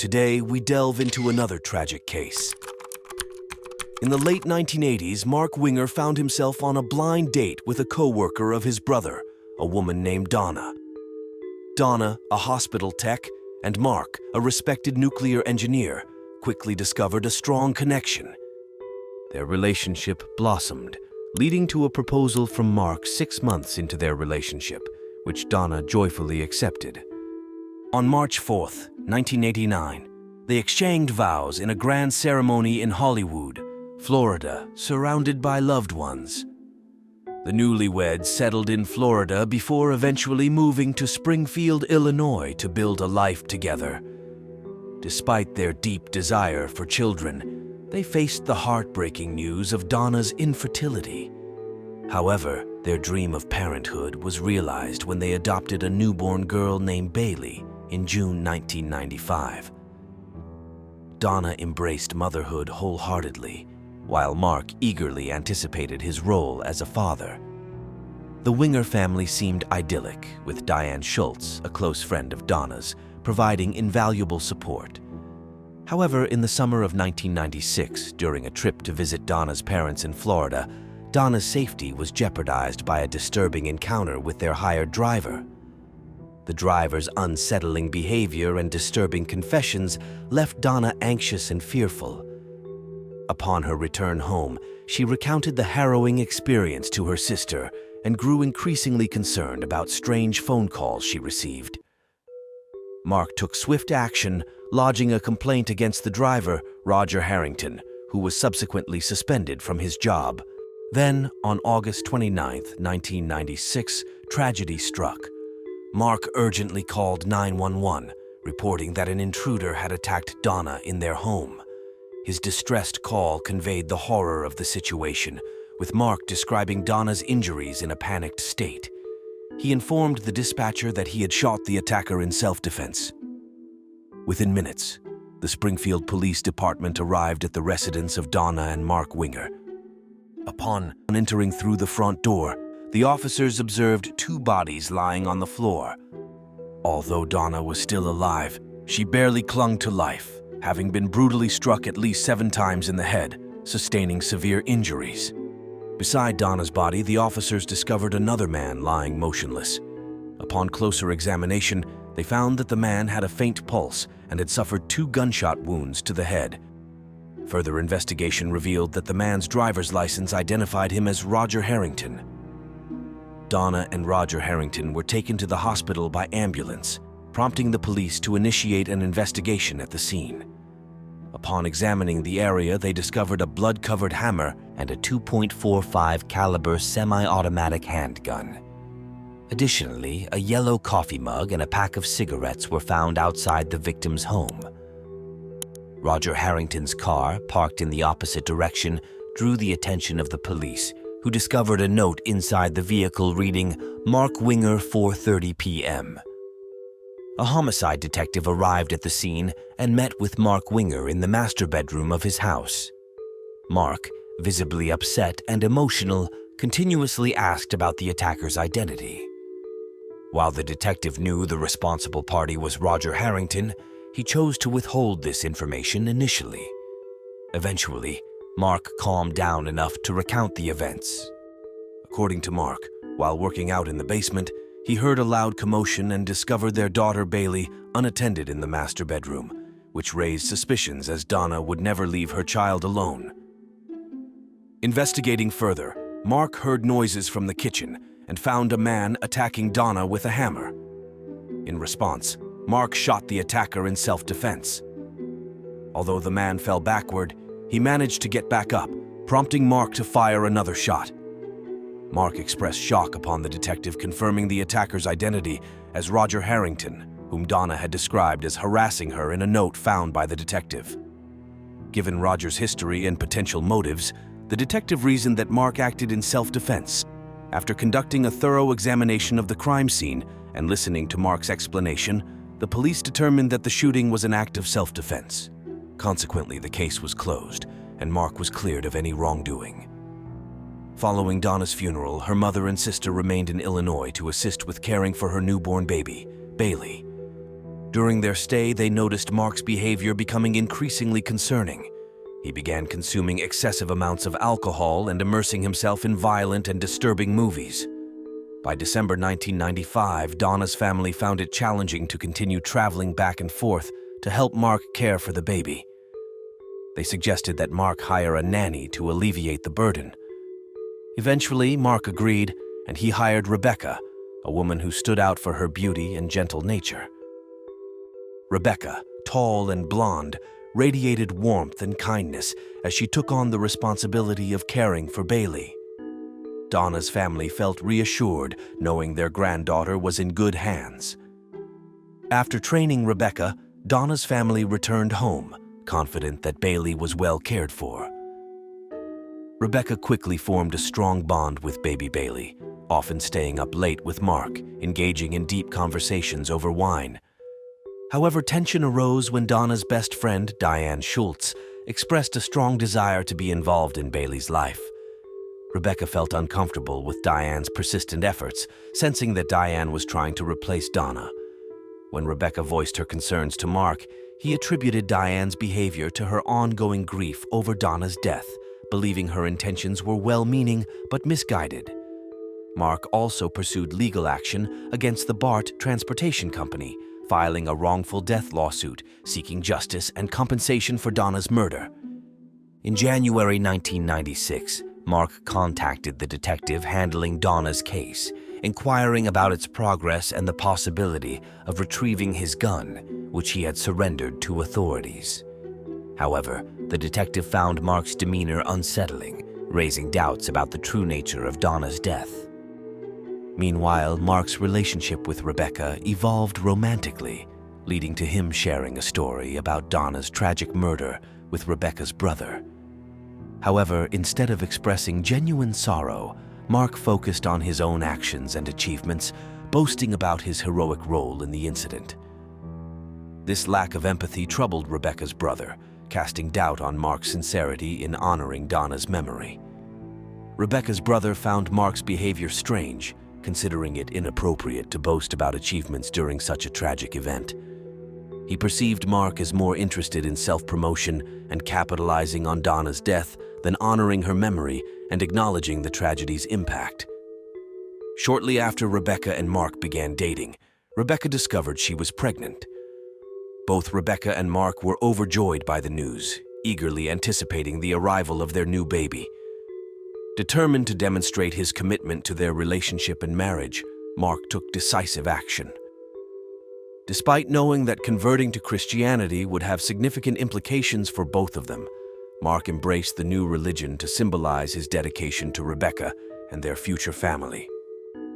Today, we delve into another tragic case. In the late 1980s, Mark Winger found himself on a blind date with a co-worker of his brother, a woman named Donnah. Donnah, a hospital tech, and Mark, a respected nuclear engineer, quickly discovered a strong connection. Their relationship blossomed, leading to a proposal from Mark 6 months into their relationship, which Donnah joyfully accepted. On March 4th, 1989, they exchanged vows in a grand ceremony in Hollywood, Florida, surrounded by loved ones. The newlyweds settled in Florida before eventually moving to Springfield, Illinois to build a life together. Despite their deep desire for children, they faced the heartbreaking news of Donnah's infertility. However, their dream of parenthood was realized when they adopted a newborn girl named Bailey in June 1995. Donnah embraced motherhood wholeheartedly, while Mark eagerly anticipated his role as a father. The Winger family seemed idyllic, with Diane Schultz, a close friend of Donnah's, providing invaluable support. However, in the summer of 1996, during a trip to visit Donnah's parents in Florida, Donnah's safety was jeopardized by a disturbing encounter with their hired driver. The driver's unsettling behavior and disturbing confessions left Donnah anxious and fearful. Upon her return home, she recounted the harrowing experience to her sister and grew increasingly concerned about strange phone calls she received. Mark took swift action, lodging a complaint against the driver, Roger Harrington, who was subsequently suspended from his job. Then, on August 29, 1996, tragedy struck. Mark urgently called 911, reporting that an intruder had attacked Donnah in their home. His distressed call conveyed the horror of the situation, with Mark describing Donnah's injuries in a panicked state. He informed the dispatcher that he had shot the attacker in self-defense. Within minutes, the Springfield Police Department arrived at the residence of Donnah and Mark Winger. Upon entering through the front door, the officers observed 2 bodies lying on the floor. Although Donnah was still alive, she barely clung to life, having been brutally struck at least 7 times in the head, sustaining severe injuries. Beside Donnah's body, the officers discovered another man lying motionless. Upon closer examination, they found that the man had a faint pulse and had suffered 2 gunshot wounds to the head. Further investigation revealed that the man's driver's license identified him as Roger Harrington. Donnah and Roger Harrington were taken to the hospital by ambulance, prompting the police to initiate an investigation at the scene. Upon examining the area, they discovered a blood-covered hammer and a .45 caliber semi-automatic handgun. Additionally, a yellow coffee mug and a pack of cigarettes were found outside the victim's home. Roger Harrington's car, parked in the opposite direction, drew the attention of the police, who discovered a note inside the vehicle reading, "Mark Winger, 4:30 p.m." A homicide detective arrived at the scene and met with Mark Winger in the master bedroom of his house. Mark, visibly upset and emotional, continuously asked about the attacker's identity. While the detective knew the responsible party was Roger Harrington, he chose to withhold this information initially. Eventually, Mark calmed down enough to recount the events. According to Mark, while working out in the basement, he heard a loud commotion and discovered their daughter Bailey unattended in the master bedroom, which raised suspicions as Donnah would never leave her child alone. Investigating further, Mark heard noises from the kitchen and found a man attacking Donnah with a hammer. In response, Mark shot the attacker in self-defense. Although the man fell backward, he managed to get back up, prompting Mark to fire another shot. Mark expressed shock upon the detective confirming the attacker's identity as Roger Harrington, whom Donnah had described as harassing her in a note found by the detective. Given Roger's history and potential motives, the detective reasoned that Mark acted in self-defense. After conducting a thorough examination of the crime scene and listening to Mark's explanation, the police determined that the shooting was an act of self-defense. Consequently, the case was closed, and Mark was cleared of any wrongdoing. Following Donnah's funeral, her mother and sister remained in Illinois to assist with caring for her newborn baby, Bailey. During their stay, they noticed Mark's behavior becoming increasingly concerning. He began consuming excessive amounts of alcohol and immersing himself in violent and disturbing movies. By December 1995, Donnah's family found it challenging to continue traveling back and forth to help Mark care for the baby. They suggested that Mark hire a nanny to alleviate the burden. Eventually, Mark agreed, and he hired Rebecca, a woman who stood out for her beauty and gentle nature. Rebecca, tall and blonde, radiated warmth and kindness as she took on the responsibility of caring for Bailey. Donnah's family felt reassured knowing their granddaughter was in good hands. After training Rebecca, Donnah's family returned home, confident that Bailey was well cared for. Rebecca quickly formed a strong bond with baby Bailey, often staying up late with Mark, engaging in deep conversations over wine. However, tension arose when Donnah's best friend, Diane Schultz, expressed a strong desire to be involved in Bailey's life. Rebecca felt uncomfortable with Diane's persistent efforts, sensing that Diane was trying to replace Donnah. When Rebecca voiced her concerns to Mark, he attributed Diane's behavior to her ongoing grief over Donnah's death, believing her intentions were well-meaning but misguided. Mark also pursued legal action against the BART Transportation Company, filing a wrongful death lawsuit seeking justice and compensation for Donnah's murder. In January 1996, Mark contacted the detective handling Donnah's case, inquiring about its progress and the possibility of retrieving his gun, which he had surrendered to authorities. However, the detective found Mark's demeanor unsettling, raising doubts about the true nature of Donnah's death. Meanwhile, Mark's relationship with Rebecca evolved romantically, leading to him sharing a story about Donnah's tragic murder with Rebecca's brother. However, instead of expressing genuine sorrow, Mark focused on his own actions and achievements, boasting about his heroic role in the incident. This lack of empathy troubled Rebecca's brother, casting doubt on Mark's sincerity in honoring Donnah's memory. Rebecca's brother found Mark's behavior strange, considering it inappropriate to boast about achievements during such a tragic event. He perceived Mark as more interested in self-promotion and capitalizing on Donnah's death than honoring her memory and acknowledging the tragedy's impact. Shortly after Rebecca and Mark began dating, Rebecca discovered she was pregnant. Both Rebecca and Mark were overjoyed by the news, eagerly anticipating the arrival of their new baby. Determined to demonstrate his commitment to their relationship and marriage, Mark took decisive action. Despite knowing that converting to Christianity would have significant implications for both of them, Mark embraced the new religion to symbolize his dedication to Rebecca and their future family.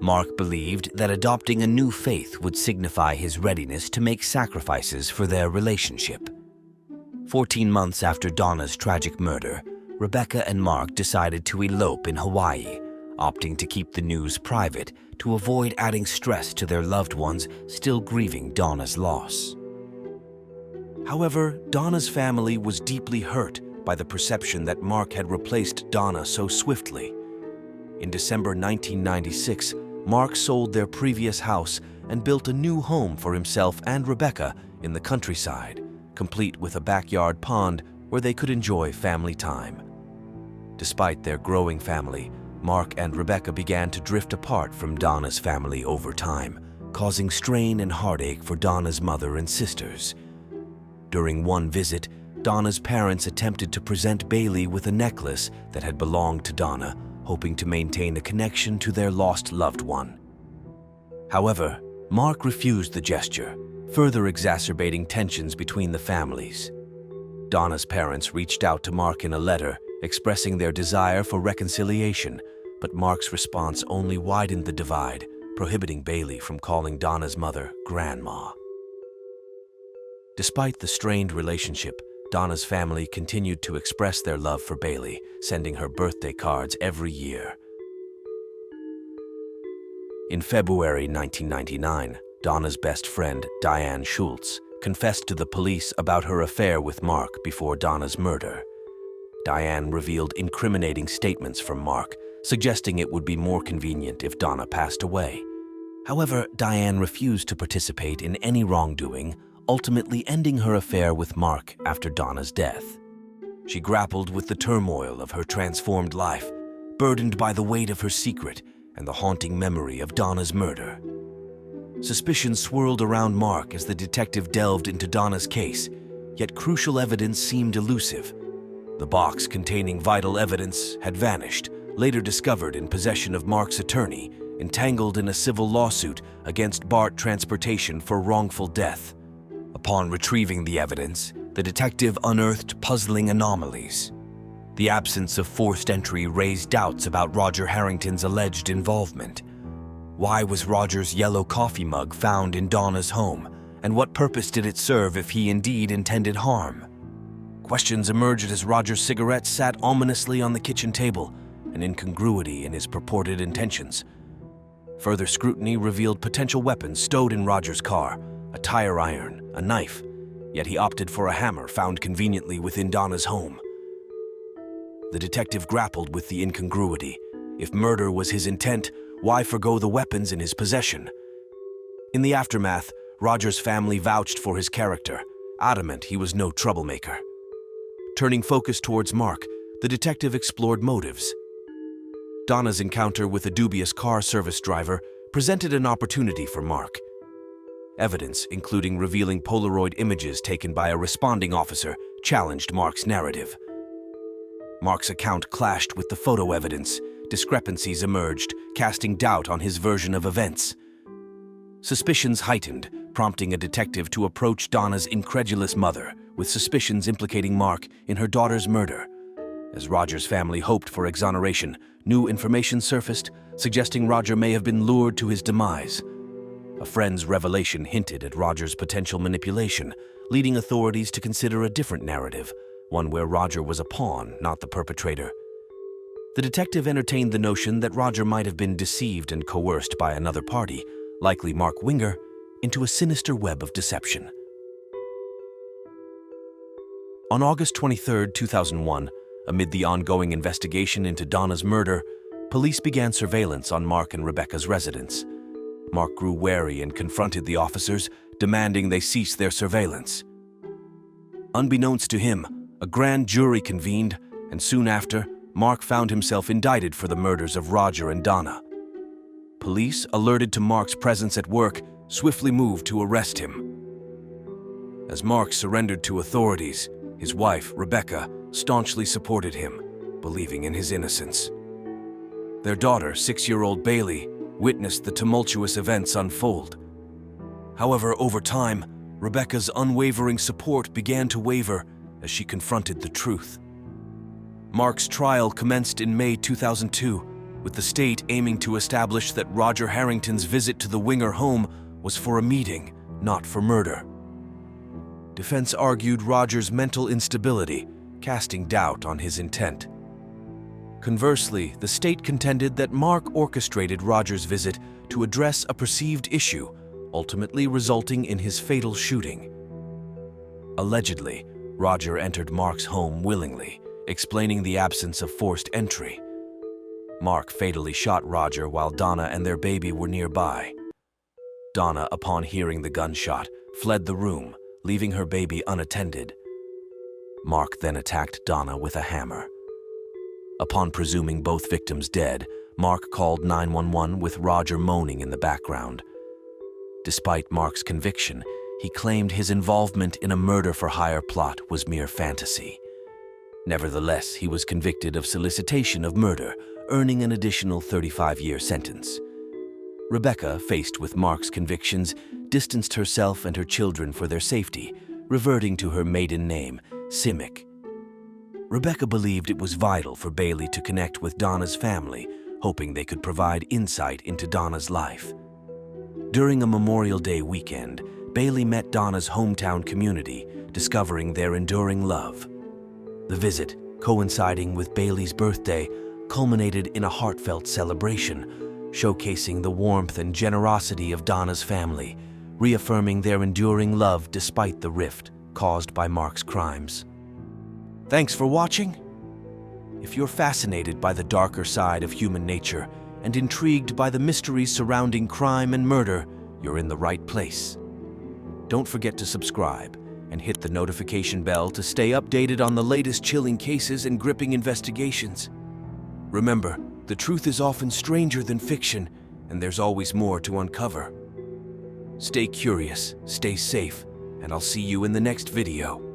Mark believed that adopting a new faith would signify his readiness to make sacrifices for their relationship. 14 months after Donnah's tragic murder, Rebecca and Mark decided to elope in Hawaii, opting to keep the news private to avoid adding stress to their loved ones still grieving Donnah's loss. However, Donnah's family was deeply hurt by the perception that Mark had replaced Donnah so swiftly. In December 1996, Mark sold their previous house and built a new home for himself and Rebecca in the countryside, complete with a backyard pond where they could enjoy family time. Despite their growing family, Mark and Rebecca began to drift apart from Donnah's family over time, causing strain and heartache for Donnah's mother and sisters. During one visit, Donnah's parents attempted to present Bailey with a necklace that had belonged to Donnah, hoping to maintain a connection to their lost loved one. However, Mark refused the gesture, further exacerbating tensions between the families. Donnah's parents reached out to Mark in a letter, expressing their desire for reconciliation, but Mark's response only widened the divide, prohibiting Bailey from calling Donnah's mother Grandma. Despite the strained relationship, Donnah's family continued to express their love for Bailey, sending her birthday cards every year. In February 1999, Donnah's best friend, Diane Schultz, confessed to the police about her affair with Mark before Donnah's murder. Diane revealed incriminating statements from Mark, suggesting it would be more convenient if Donnah passed away. However, Diane refused to participate in any wrongdoing, ultimately ending her affair with Mark after Donnah's death. She grappled with the turmoil of her transformed life, burdened by the weight of her secret and the haunting memory of Donnah's murder. Suspicion swirled around Mark as the detective delved into Donnah's case, yet crucial evidence seemed elusive. The box containing vital evidence had vanished, later discovered in possession of Mark's attorney, entangled in a civil lawsuit against BART Transportation for wrongful death. Upon retrieving the evidence, the detective unearthed puzzling anomalies. The absence of forced entry raised doubts about Roger Harrington's alleged involvement. Why was Roger's yellow coffee mug found in Donnah's home, and what purpose did it serve if he indeed intended harm? Questions emerged as Roger's cigarette sat ominously on the kitchen table, an incongruity in his purported intentions. Further scrutiny revealed potential weapons stowed in Roger's car, a tire iron, a knife, yet he opted for a hammer found conveniently within Donnah's home. The detective grappled with the incongruity. If murder was his intent, why forgo the weapons in his possession? In the aftermath, Roger's family vouched for his character, adamant he was no troublemaker. Turning focus towards Mark, the detective explored motives. Donnah's encounter with a dubious car service driver presented an opportunity for Mark. Evidence, including revealing Polaroid images taken by a responding officer, challenged Mark's narrative. Mark's account clashed with the photo evidence. Discrepancies emerged, casting doubt on his version of events. Suspicions heightened, prompting a detective to approach Donnah's incredulous mother, with suspicions implicating Mark in her daughter's murder. As Roger's family hoped for exoneration, new information surfaced, suggesting Roger may have been lured to his demise. A friend's revelation hinted at Roger's potential manipulation, leading authorities to consider a different narrative, one where Roger was a pawn, not the perpetrator. The detective entertained the notion that Roger might have been deceived and coerced by another party, likely Mark Winger, into a sinister web of deception. On August 23, 2001, amid the ongoing investigation into Donnah's murder, police began surveillance on Mark and Rebecca's residence. Mark grew wary and confronted the officers, demanding they cease their surveillance. Unbeknownst to him, a grand jury convened, and soon after, Mark found himself indicted for the murders of Roger and Donnah. Police, alerted to Mark's presence at work, swiftly moved to arrest him. As Mark surrendered to authorities, his wife, Rebecca, staunchly supported him, believing in his innocence. Their daughter, 6-year-old Bailey, witnessed the tumultuous events unfold. However, over time, Rebecca's unwavering support began to waver as she confronted the truth. Mark's trial commenced in May 2002, with the state aiming to establish that Roger Harrington's visit to the Winger home was for a meeting, not for murder. Defense argued Roger's mental instability, casting doubt on his intent. Conversely, the state contended that Mark orchestrated Roger's visit to address a perceived issue, ultimately resulting in his fatal shooting. Allegedly, Roger entered Mark's home willingly, explaining the absence of forced entry. Mark fatally shot Roger while Donnah and their baby were nearby. Donnah, upon hearing the gunshot, fled the room, leaving her baby unattended. Mark then attacked Donnah with a hammer. Upon presuming both victims dead, Mark called 911 with Roger moaning in the background. Despite Mark's conviction, he claimed his involvement in a murder-for-hire plot was mere fantasy. Nevertheless, he was convicted of solicitation of murder, earning an additional 35-year sentence. Rebecca, faced with Mark's convictions, distanced herself and her children for their safety, reverting to her maiden name, Simic. Rebecca believed it was vital for Bailey to connect with Donnah's family, hoping they could provide insight into Donnah's life. During a Memorial Day weekend, Bailey met Donnah's hometown community, discovering their enduring love. The visit, coinciding with Bailey's birthday, culminated in a heartfelt celebration, showcasing the warmth and generosity of Donnah's family, reaffirming their enduring love despite the rift caused by Mark's crimes. Thanks for watching. If you're fascinated by the darker side of human nature and intrigued by the mysteries surrounding crime and murder, you're in the right place. Don't forget to subscribe and hit the notification bell to stay updated on the latest chilling cases and gripping investigations. Remember, the truth is often stranger than fiction, and there's always more to uncover. Stay curious, stay safe, and I'll see you in the next video.